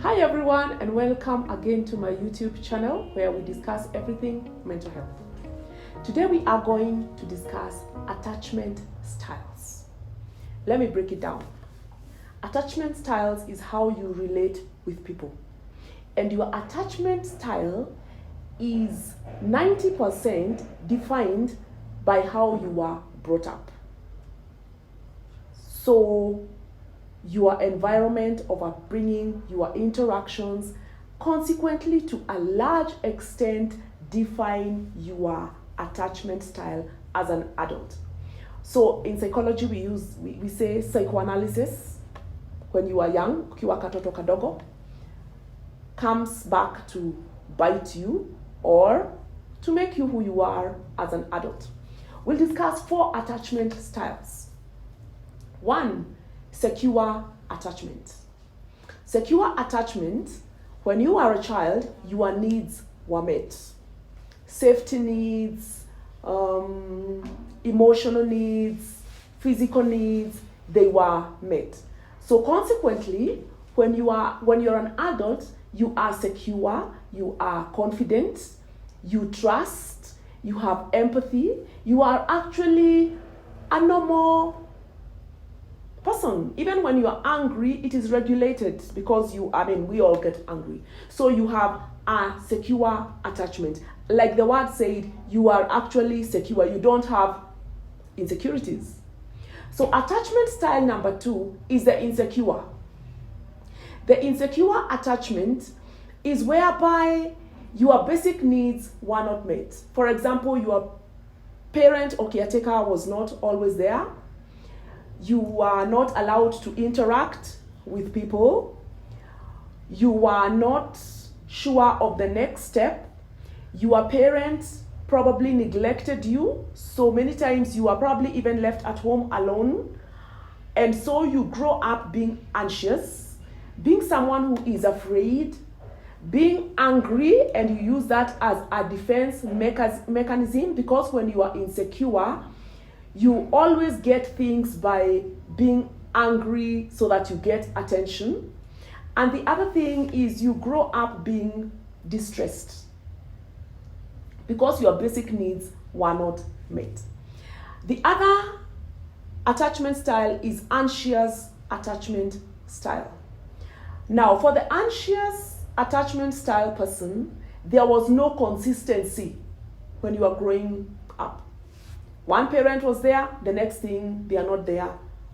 Hi everyone, and welcome again to my YouTube channel where we discuss everything mental health. Today we are going to discuss attachment styles. Let me break it down. Attachment styles is how you relate with people. And your attachment style is 90% defined by how you are brought up. So your environment of upbringing, your interactions, consequently to a large extent define your attachment style as an adult. So in psychology we say psychoanalysis when you are young, ukiwa katoto kadogo, comes back to bite you or to make you who you are as an adult. We'll discuss 4 attachment styles. 1, secure attachment. Secure attachment, when you are a child, your needs were met. Safety needs, emotional needs, physical needs, they were met. So consequently, when you're an adult, you are secure, you are confident, you trust, you have empathy, you are actually a normal person. Even when you are angry, it is regulated because we all get angry. So you have a secure attachment. Like the word said, you are actually secure. You don't have insecurities. So attachment style number 2 is the insecure. The insecure attachment is whereby your basic needs were not met. For example, your parent or caretaker was not always there. You are not allowed to interact with people. You are not sure of the next step. Your parents probably neglected you. So many times you are probably even left at home alone. And so you grow up being anxious, being someone who is afraid, being angry, and you use that as a defense mechanism because when you are insecure, you always get things by being angry so that you get attention. And the other thing is you grow up being distressed because your basic needs were not met. The other attachment style is anxious attachment style. Now, for the anxious attachment style person, there was no consistency when you are growing up. One parent was there, the next thing they are not there.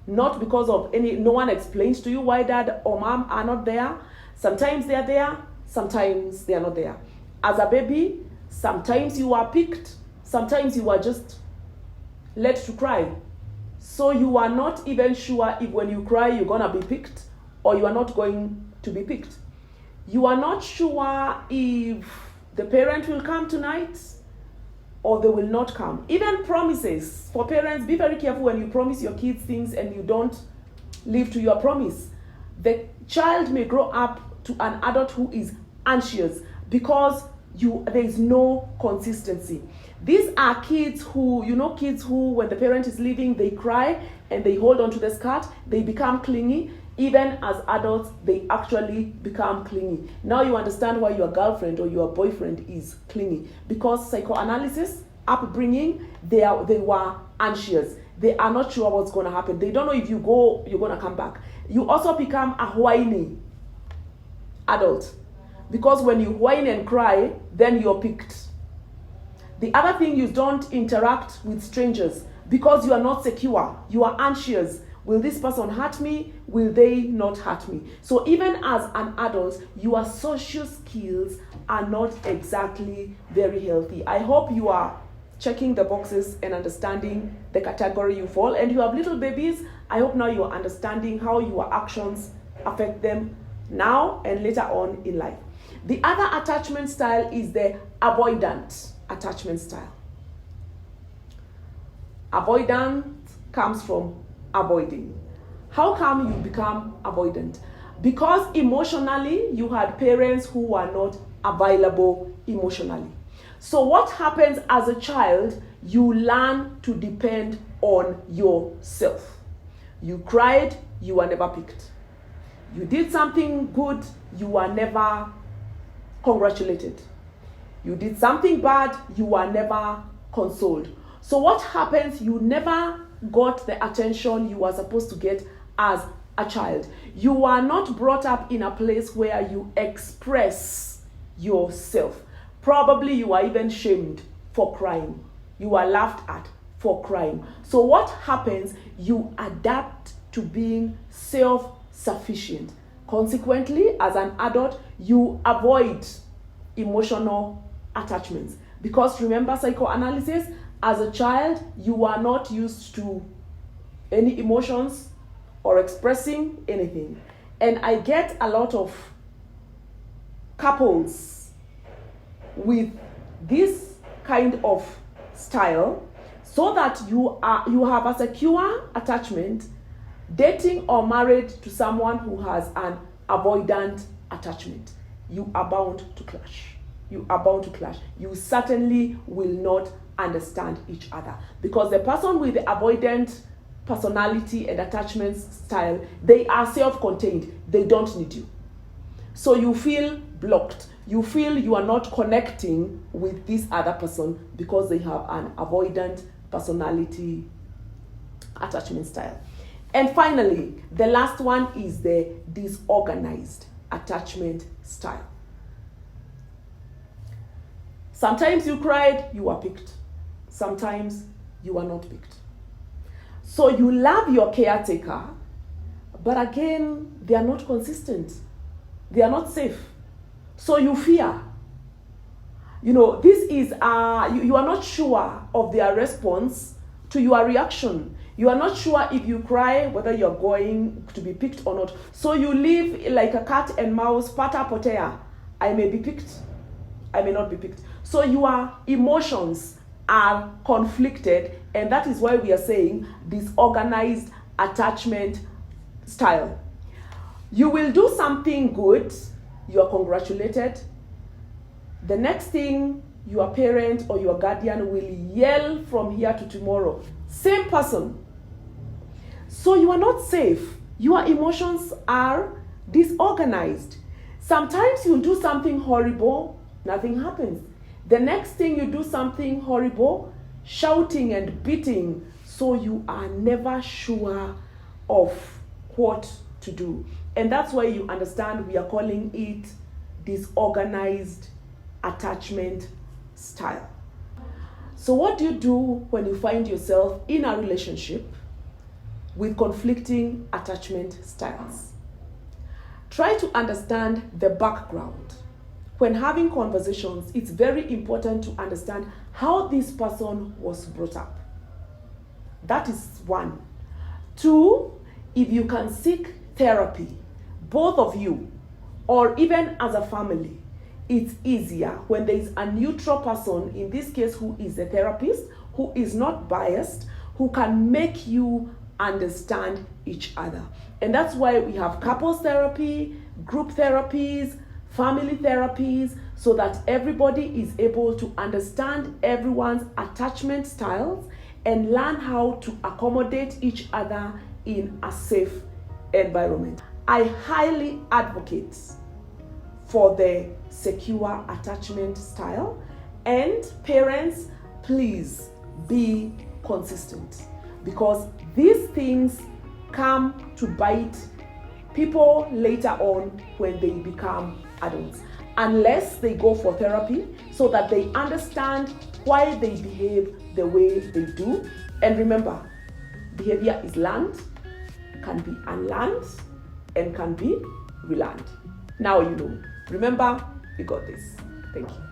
Not because of no one explains to you why dad or mom are not there. Sometimes they are there, sometimes they are not there. As a baby, sometimes you are picked, sometimes you are just let to cry. So you are not even sure if when you cry you're gonna be picked or you are not going to be picked. You are not sure if the parent will come tonight or they will not come. Even promises for parents, be very careful when you promise your kids things and you don't live to your promise. The child may grow up to an adult who is anxious because there is no consistency. These are kids who when the parent is leaving, they cry and they hold on to the skirt, they become clingy. Even as adults, they actually become clingy. Now you understand why your girlfriend or your boyfriend is clingy. Because psychoanalysis, upbringing, they were anxious. They are not sure what's going to happen. They don't know if you go, you're going to come back. You also become a whiny adult. Because when you whine and cry, then you're picked. The other thing, you don't interact with strangers because you are not secure. You are anxious. Will this person hurt me? Will they not hurt me? So even as an adult, your social skills are not exactly very healthy. I hope you are checking the boxes and understanding the category you fall. And you have little babies. I hope now you are understanding how your actions affect them now and later on in life. The other attachment style is the avoidant attachment style. Avoidant comes from avoiding. How come you become avoidant? Because emotionally you had parents who were not available emotionally. So what happens as a child? You learn to depend on yourself. You cried, you were never picked. You did something good, you are never congratulated. You did something bad, you are never consoled. So what happens? You never got the attention you were supposed to get as a child. You are not brought up in a place where you express yourself. Probably you are even shamed for crying. You are laughed at for crying. So what happens? You adapt to being self-sufficient. Consequently, as an adult, you avoid emotional attachments. Because remember, psychoanalysis, as a child, you are not used to any emotions or expressing anything. And I get a lot of couples with this kind of style, so that you have a secure attachment, dating or married to someone who has an avoidant attachment. You are bound to clash. You are bound to clash. You certainly will not understand each other, because the person with the avoidant personality and attachment style, they are self-contained. They don't need you. So you feel blocked. You feel you are not connecting with this other person because they have an avoidant personality attachment style. And finally, the last one is the disorganized attachment style. Sometimes you cried, you are picked. Sometimes you are not picked. So you love your caretaker, but again, they are not consistent. They are not safe. So you fear. This is, you are not sure of their response to your reaction. You are not sure if you cry whether you're going to be picked or not. So you live like a cat and mouse, pata potea. I may be picked, I may not be picked. So your emotions are conflicted, and that is why we are saying disorganized attachment style. You will do something good, you are congratulated. The next thing, your parent or your guardian will yell from here to tomorrow. Same person. So you are not safe. Your emotions are disorganized. Sometimes you do something horrible, nothing happens. The next thing you do something horrible, shouting and beating. So you are never sure of what to do. And that's why you understand we are calling it disorganized attachment style. So what do you do when you find yourself in a relationship with conflicting attachment styles? Try to understand the background. When having conversations, it's very important to understand how this person was brought up. That is one. Two, if you can seek therapy, both of you, or even as a family, it's easier when there is a neutral person, in this case, who is a therapist, who is not biased, who can make you understand each other. And that's why we have couples therapy, group therapies, family therapies, so that everybody is able to understand everyone's attachment styles and learn how to accommodate each other in a safe environment. I highly advocate for the secure attachment style, and parents, please be consistent, because these things come to bite people later on when they become adults, unless they go for therapy so that they understand why they behave the way they do. And remember, behavior is learned, can be unlearned, and can be relearned. Now you know. Remember, you got this. Thank you.